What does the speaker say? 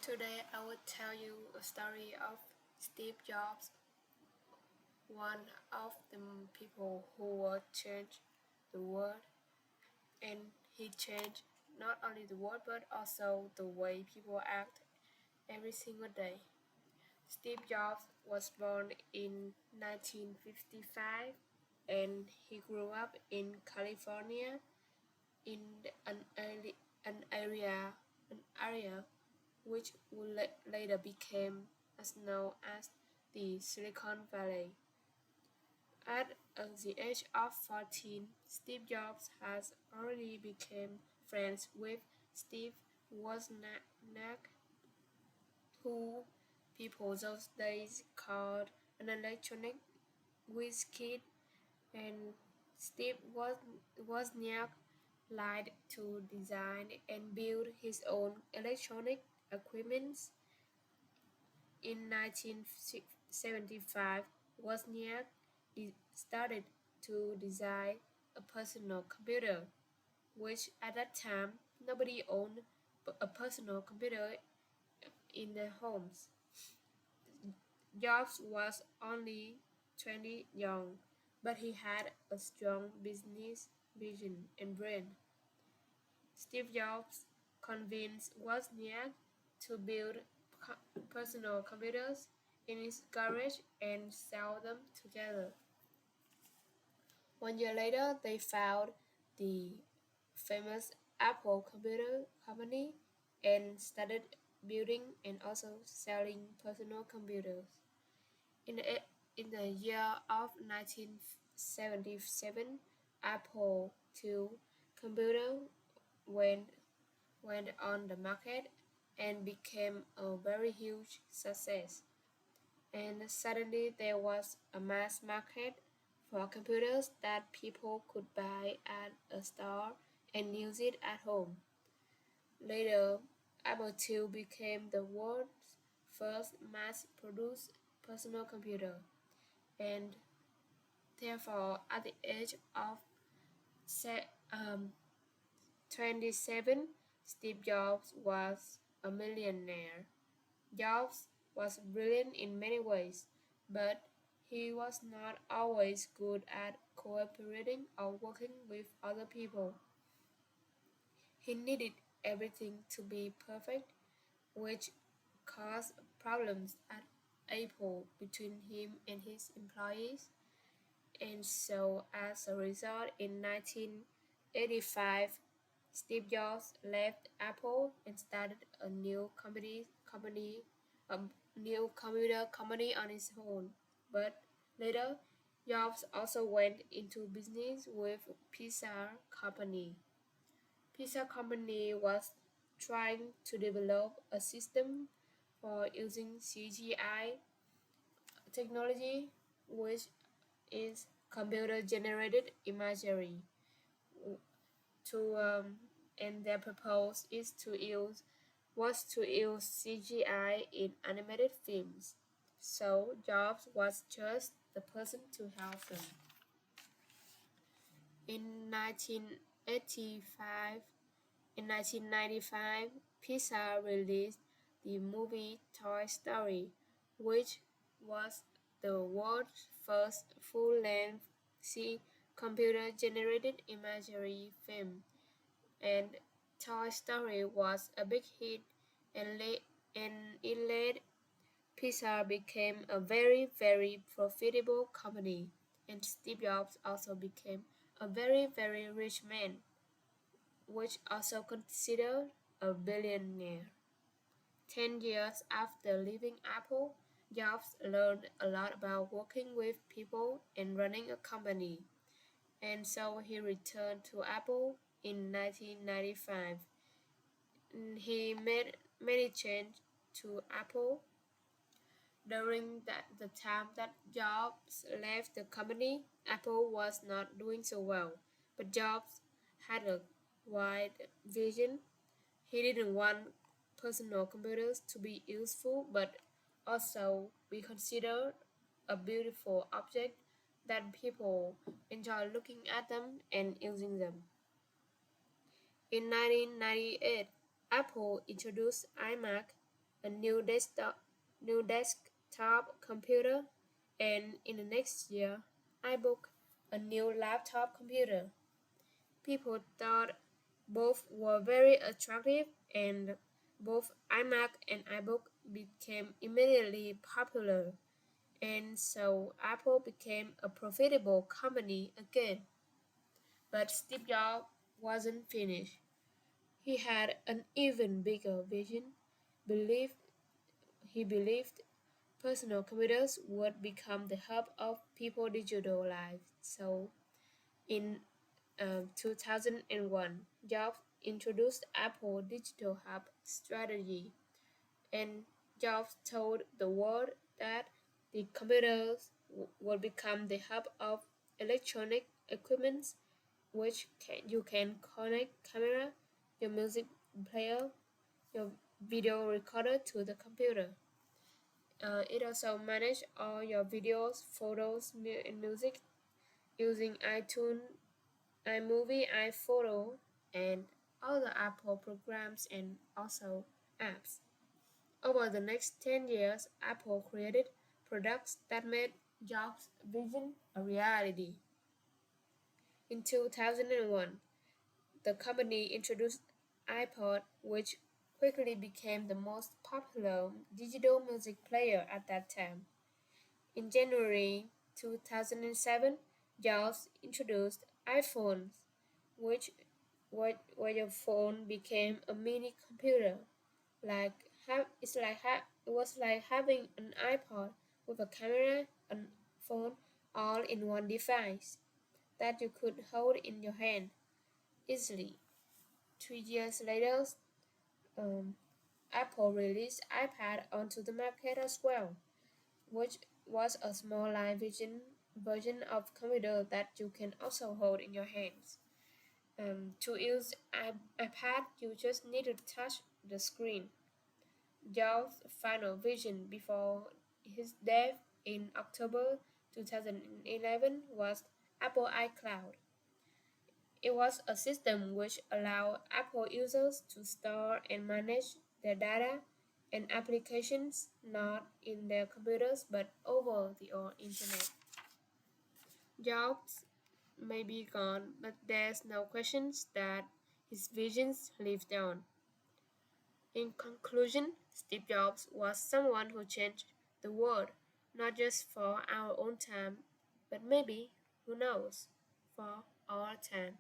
Today I will tell you a story of Steve Jobs, one of the people who will change the world, and he changed not only the world but also the way people act every single day. Steve Jobs was born in 1955 and he grew up in California in an area which would later become as known as the Silicon Valley. At the age of 14, Steve Jobs has already become friends with Steve Wozniak, who people those days called an electronic whiz kid, and Steve Wozniak liked to design and build his own electronic equipment. In 1975, Wozniak started to design a personal computer, which at that time nobody owned a personal computer in their homes. Jobs was only 20 young, but he had a strong business vision and brain. Steve Jobs convinced Wozniak to build personal computers in his garage and sell them together. 1 year later, they found the famous Apple Computer Company and started building and also selling personal computers. In the, in the year of 1977, Apple II computer went, went on the market and became a very huge success. And suddenly there was a mass market for computers that people could buy at a store and use it at home. Later, Apple II became the world's first mass-produced personal computer, and therefore, at the age of 27, Steve Jobs was a millionaire. Jobs was brilliant in many ways, but he was not always good at cooperating or working with other people. He needed everything to be perfect, which caused problems at Apple between him and his employees. And so, as a result, in 1985, Steve Jobs left Apple and started a a new computer company on his own. But later, Jobs also went into business with Pixar Company. Pixar Company was trying to develop a system for using CGI technology, which is computer-generated imagery, to and their purpose is to use was to use CGI in animated films. So Jobs was just the person to help them. In 1985, in 1995, Pixar released the movie Toy Story, which was the world's first full-length computer-generated imagery film, and Toy Story was a big hit, and, it led Pixar became a very, very profitable company, and Steve Jobs also became a very, very rich man, which also considered a billionaire. 10 years after leaving Apple, Jobs learned a lot about working with people and running a company, and so he returned to Apple in 1995. He made many changes to Apple. During the time that Jobs left the company, Apple was not doing so well, but Jobs had a wide vision. He didn't want personal computers to be useful, but also be considered a beautiful object that people enjoy looking at them and using them. In 1998, Apple introduced iMac, a new desktop computer, and in the next year, iBook, a new laptop computer. People thought both were very attractive, and both iMac and iBook became immediately popular, and so Apple became a profitable company again. But Steve Jobs wasn't finished. He had an even bigger vision. Believed he believed personal computers would become the hub of people's digital lives. So, in 2001, Jobs introduced Apple Digital Hub strategy, and Jobs told the world that the computers would become the hub of electronic equipment you can connect camera, your music player, your video recorder to the computer. It also manages all your videos, photos, and music using iTunes, iMovie, iPhoto, and other Apple programs and also apps. Over the next 10 years, Apple created products that made Jobs' vision a reality. In 2001, the company introduced iPod, which quickly became the most popular digital music player at that time. In January 2007, Jobs introduced iPhones, which where your phone became a mini computer. It was like having an iPod with a camera and phone all in one device that you could hold in your hand easily. 2 years later, um, Apple released iPad onto the market as well, which was a small line version of computer that you can also hold in your hands. To use iPad, you just need to touch the screen. Jobs' final vision before his death in October 2011 was Apple iCloud. It was a system which allowed Apple users to store and manage their data and applications not in their computers but over the internet. Jobs may be gone, but there's no question that his visions lived on. In conclusion, Steve Jobs was someone who changed the world, not just for our own time, but maybe, who knows, for all time.